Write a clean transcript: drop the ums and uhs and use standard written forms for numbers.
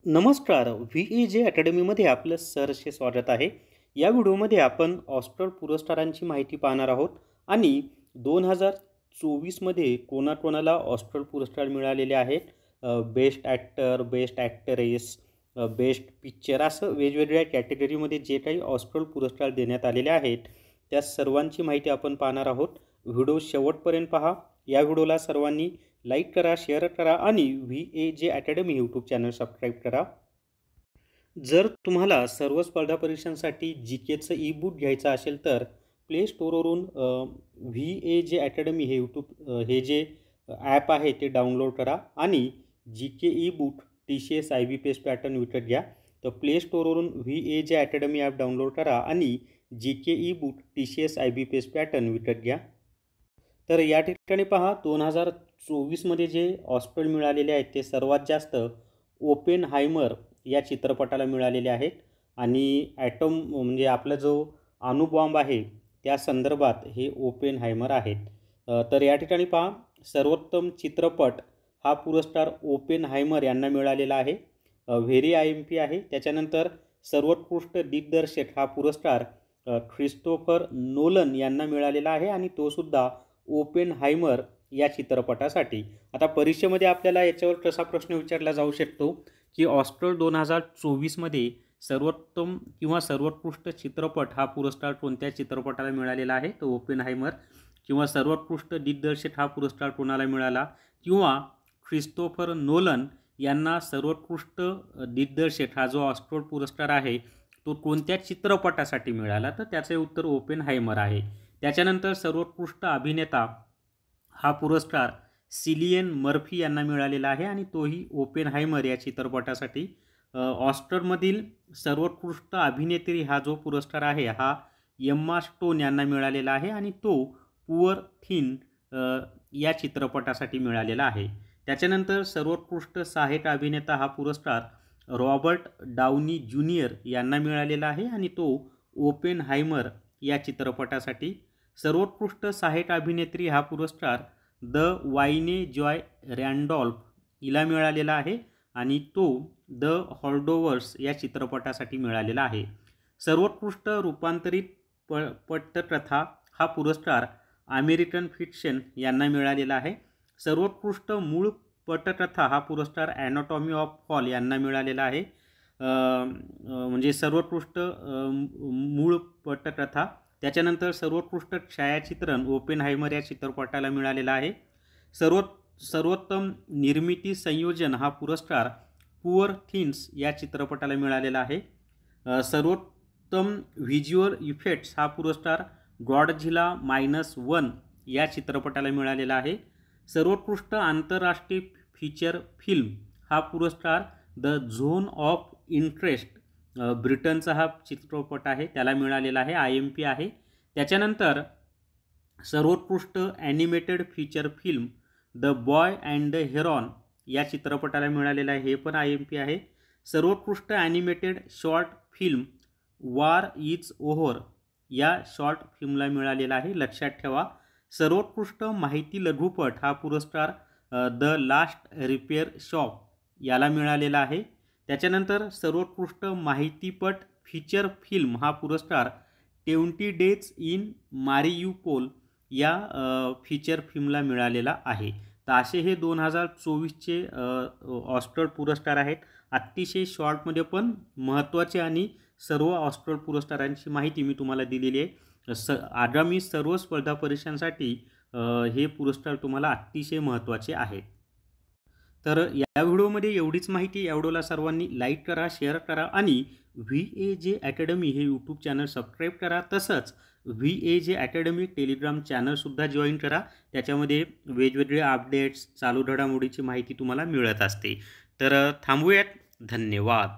नमस्कार. व्ही.ए.जे. अकॅडमीमध्ये आपलं सहर्ष स्वागत आहे. या व्हिडिओमध्ये आपण ऑस्कर पुरस्कारांची माहिती पाहणार आहोत आणि 2024मध्ये कोणाकोणाला ऑस्कर पुरस्कार मिळालेले आहेत. Best actor, best actress, best picture असं वेगवेगळ्या कॅटेगरीमध्ये जे काही ऑस्कर पुरस्कार देण्यात आलेले आहेत, त्या सर्वांची माहिती आपण पाहणार आहोत. व्हिडिओ शेवटपर्यंत पहा. या व्हिडिओला सर्वांनी लाईक करा, शेअर करा आणि व्ही.ए.जे. अकॅडमी यूट्यूब चॅनल सबस्क्राईब करा. जर तुम्हाला सर्व स्पर्धा परीक्षांसाठी जी.केचं ई बुक घ्यायचं असेल तर प्ले स्टोअरवरून व्ही.ए.जे. अकॅडमी हे हे जे ॲप आहे ते डाउनलोड करा आणि GK E book TCS IBPS pattern विकत घ्या. तर प्ले स्टोअरवरून व्ही.ए.जे. अकॅडमी ॲप डाउनलोड करा आणि GK E book TCS IBPS pattern विकत घ्या. तर या ठिकाणी पहा, 2024मध्ये जे ऑस्कर मिळालेले आहेत ते सर्वात जास्त ओपेनहायमर या चित्रपटाला मिळालेले आहेत आणि ॲटम म्हणजे आपला जो अणुबॉम्ब आहे त्या संदर्भात हे ओपेनहायमर आहेत. तर या ठिकाणी पहा, सर्वोत्तम चित्रपट हा पुरस्कार ओपेनहायमर यांना मिळालेला आहे. व्हेरी IMP आहे. त्याच्यानंतर सर्वोत्कृष्ट दिग्दर्शक हा पुरस्कार ख्रिस्तोफर नोलन यांना मिळालेला आहे आणि तोसुद्धा ओपेनहायमर या चित्रपटासाठी. आता परीक्षेमध्ये आपल्याला याच्यावर कसा प्रश्न विचारला जाऊ शकतो की ऑस्कर 2024मध्ये सर्वोत्तम किंवा सर्वोत्कृष्ट चित्रपट हा पुरस्कार कोणत्या चित्रपटाला मिळालेला आहे, तो ओपेनहायमर. किंवा सर्वोत्कृष्ट दिग्दर्शक हा पुरस्कार कोणाला मिळाला, किंवा ख्रिस्तोफर नोलन यांना सर्वोत्कृष्ट दिग्दर्शक हा जो ऑस्कर पुरस्कार आहे तो कोणत्या चित्रपटासाठी मिळाला, तर त्याचे उत्तर ओपेनहायमर आहे. त्याच्यानंतर सर्वोत्कृष्ट अभिनेता हा पुरस्कार सिलियन मर्फी यांना मिळालेला आहे आणि तोही ओपेनहायमर या चित्रपटासाठी. ऑस्करमधील सर्वोत्कृष्ट अभिनेत्री हा जो पुरस्कार आहे हा एम्मा स्टोन यांना मिळालेला आहे आणि तो पुअर थिन या चित्रपटासाठी मिळालेला आहे. त्याच्यानंतर सर्वोत्कृष्ट सहाय्यक अभिनेता हा पुरस्कार रॉबर्ट डाउनी ज्युनियर यांना मिळालेला आहे आणि तो ओपेनहायमर या चित्रपटासाठी. सर्वोत्कृष्ट सहाय्यक अभिनेत्री हा पुरस्कार द वाईने जॉय रँडॉल्फ हिला मिळालेला आहे आणि तो द हॉल्डोवर्स या चित्रपटासाठी मिळालेला आहे. सर्वोत्कृष्ट रूपांतरित पटकथा हा पुरस्कार अमेरिकन फिक्शन यांना मिळालेला आहे. सर्वोत्कृष्ट मूळ पटकथा हा पुरस्कार ॲनाटॉमी ऑफ फॉल यांना मिळालेला आहे. म्हणजे सर्वोत्कृष्ट मूळ पटकथा. त्याच्यानंतर सर्वोत्कृष्ट छायाचित्रण ओपेनहायमर या चित्रपटाला मिळालेला आहे. सर्वोत्तम निर्मिती संयोजन हा पुरस्कार पुअर थिन्स या चित्रपटाला मिळालेला आहे. सर्वोत्तम व्हिज्युअल इफेक्ट्स हा पुरस्कार गॉडझिला -1 या चित्रपटाला मिळालेला आहे. सर्वोत्कृष्ट आंतरराष्ट्रीय फीचर फिल्म हा पुरस्कार द झोन ऑफ इंटरेस्ट ब्रिटनचा हा चित्रपट आहे त्याला मिळालेला आहे, IMP आहे. त्याच्यानंतर सर्वोत्कृष्ट animated feature film the boy and the heron या चित्रपटाला मिळालेला आहे, हे पण IMP आहे. सर्वोत्कृष्ट animated short film war is over या शॉर्ट फिल्मला मिळालेला आहे, लक्षात ठेवा. सर्वोत्कृष्ट माहिती लघुपट हा पुरस्कार द लास्ट रिपेअर शॉप याला मिळालेला आहे. त्याच्यानंतर सर्वोत्कृष्ट माहितीपट फीचर फिल्म हा पुरस्कार 20 डेज इन मारियुपोल या फीचर फिल्मला मिळालेला आहे. तर असे हे 2024चे ऑस्कर पुरस्कार आहेत. अतिशय शॉर्टमध्ये पण महत्त्वाचे आणि सर्व ऑस्कर पुरस्कारांची माहिती मी तुम्हाला दिलेली आहे. आगामी सर्व स्पर्धा परीक्षांसाठी हे पुरस्कार तुम्हाला अतिशय महत्त्वाचे आहेत. तर या व्हिडिओमध्ये एवढीच माहिती. या व्हिडिओला सर्वांनी लाईक करा, शेअर करा आणि व्ही.ए.जे. अकॅडमी हे यूट्यूब चॅनल सबस्क्राईब करा. तसंच व्ही.ए.जे. अकॅडमी टेलिग्राम चॅनलसुद्धा जॉईन करा. त्याच्यामध्ये वेगवेगळे अपडेट्स, चालू घडामोडीची माहिती तुम्हाला मिळत असते. तर थांबूयात. धन्यवाद.